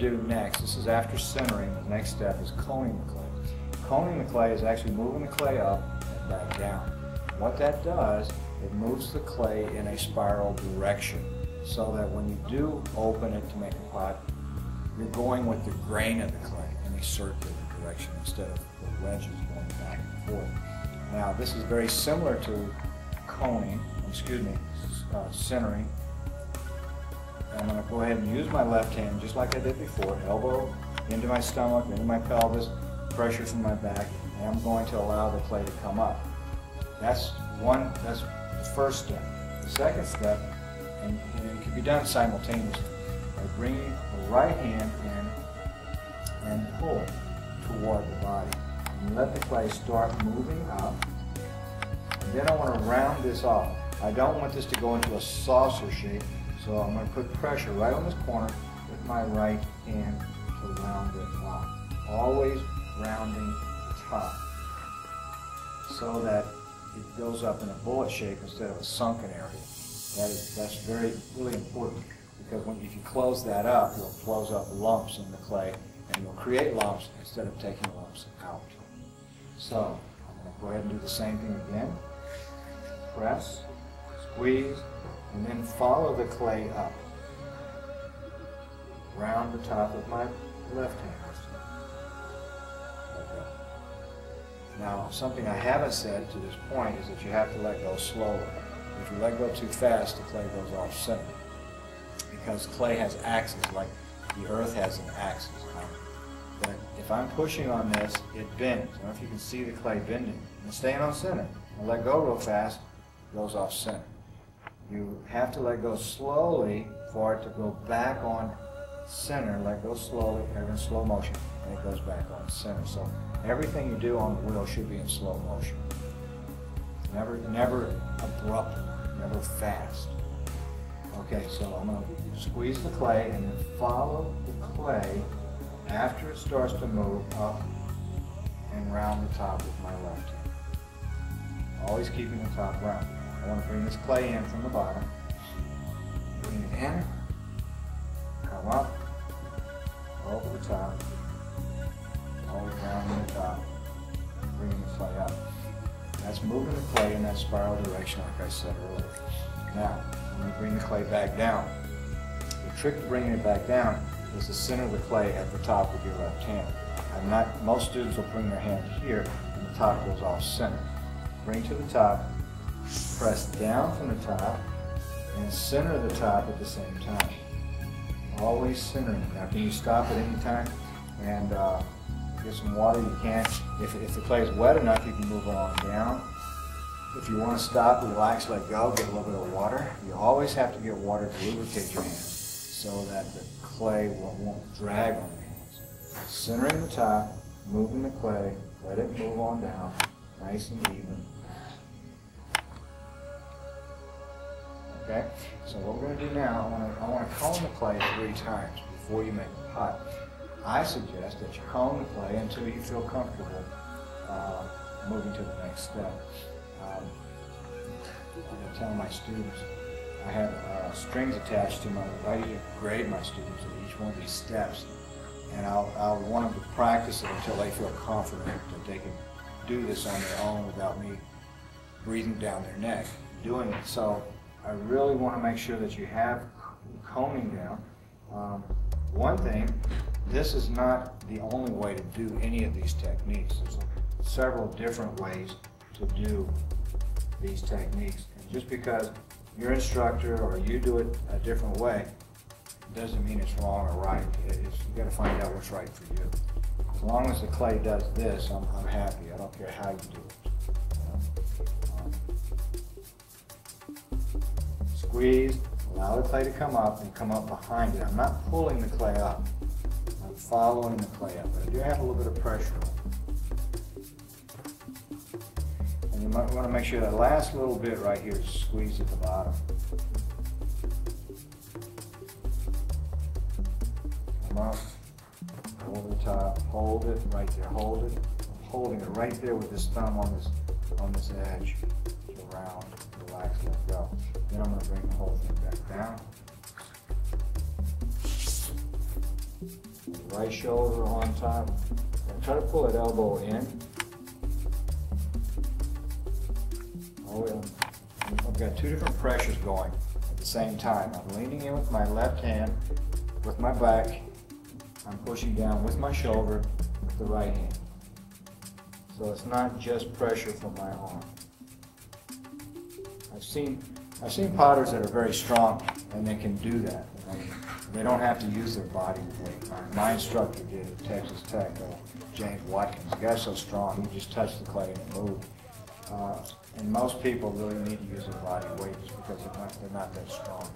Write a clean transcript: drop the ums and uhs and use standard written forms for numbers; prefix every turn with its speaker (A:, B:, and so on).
A: do next, this is after centering, the next step is coning the clay. Coning the clay is actually moving the clay up and back down. What that does, it moves the clay in a spiral direction so that when you do open it to make a pot, you're going with the grain of the clay in a circular direction instead of the wedges going back and forth. Now this is very similar to centering. I'm going to go ahead and use my left hand just like I did before, elbow into my stomach, into my pelvis, pressure from my back, and I'm going to allow the clay to come up. That's the first step. The second step, and it can be done simultaneously, by bringing the right hand in and pull it toward the body. And let the clay start moving up. And then I want to round this off. I don't want this to go into a saucer shape, so I'm going to put pressure right on this corner with my right hand to round it off. Always rounding the top so that it goes up in a bullet shape instead of a sunken area. That's really important, because if you close that up, you'll close up lumps in the clay and you'll create lumps instead of taking lumps out. So I'm going to go ahead and do the same thing again. Press, squeeze, and then follow the clay up. Round the top of my left hand. Okay. Now, something I haven't said to this point is that you have to let go slowly. If you let go too fast, the clay goes off center. Because clay has axes, like the earth has an axis. But if I'm pushing on this, it bends. I don't know if you can see the clay bending. And staying on center. And let go real fast, it goes off center. You have to let go slowly for it to go back on center. Let go slowly, in slow motion, and it goes back on center. So everything you do on the wheel should be in slow motion. Never abruptly, never fast. Okay, so I'm going to squeeze the clay and then follow the clay after it starts to move up and round the top with my left hand. Always keeping the top round. I want to bring this clay in from the bottom. Bring it in, come up, over the top, always rounding the top, bringing the clay up. That's moving the clay in that spiral direction like I said earlier. Now, I'm going to bring the clay back down. The trick to bringing it back down is to center the clay at the top with your left hand. Most students will bring their hand here and the top goes off center. Bring to the top, press down from the top, and center the top at the same time. Always centering. Now, can you stop at any time and get some water? You can. If the clay is wet enough, you can move it on down. If you want to stop, relax, let go, get a little bit of water. You always have to get water to lubricate your hands so that the clay won't drag on your hands. Centering the top, moving the clay, let it move on down, nice and even. Okay, so what we're going to do now, I want to cone the clay 3 times before you make the pot. I suggest that you cone the clay until you feel comfortable moving to the next step. I'm telling my students, I have strings attached to my, I usually grade my students at each one of these steps, and I'll want them to practice it until they feel confident that they can do this on their own without me breathing down their neck doing it. So I really want to make sure that you have coning down. One thing, this is not the only way to do any of these techniques. There's several different ways to do these techniques. And just because your instructor or you do it a different way doesn't mean it's wrong or right. You've got to find out what's right for you. As long as the clay does this, I'm happy. I don't care how you do it. Squeeze, allow the clay to come up and come up behind it. I'm not pulling the clay up. I'm following the clay up. But I do have a little bit of pressure on it. And you might want to make sure that last little bit right here is squeezed at the bottom. Come up, over the top, hold it right there, hold it. I'm holding it right there with this thumb on this edge to round, relax, let go. Then I'm going to bring the whole thing back down. right shoulder on top, and try to pull that elbow in. I've got two different pressures going at the same time. I'm leaning in with my left hand, with my back. I'm pushing down with my shoulder with the right hand. So it's not just pressure from my arm. I've seen potters that are very strong and they can do that. They don't have to use their body weight. My instructor did at Texas Tech, James Watkins. The guy's so strong, he just touched the clay and it moved. And most people really need to use their body weight just because they're not that strong.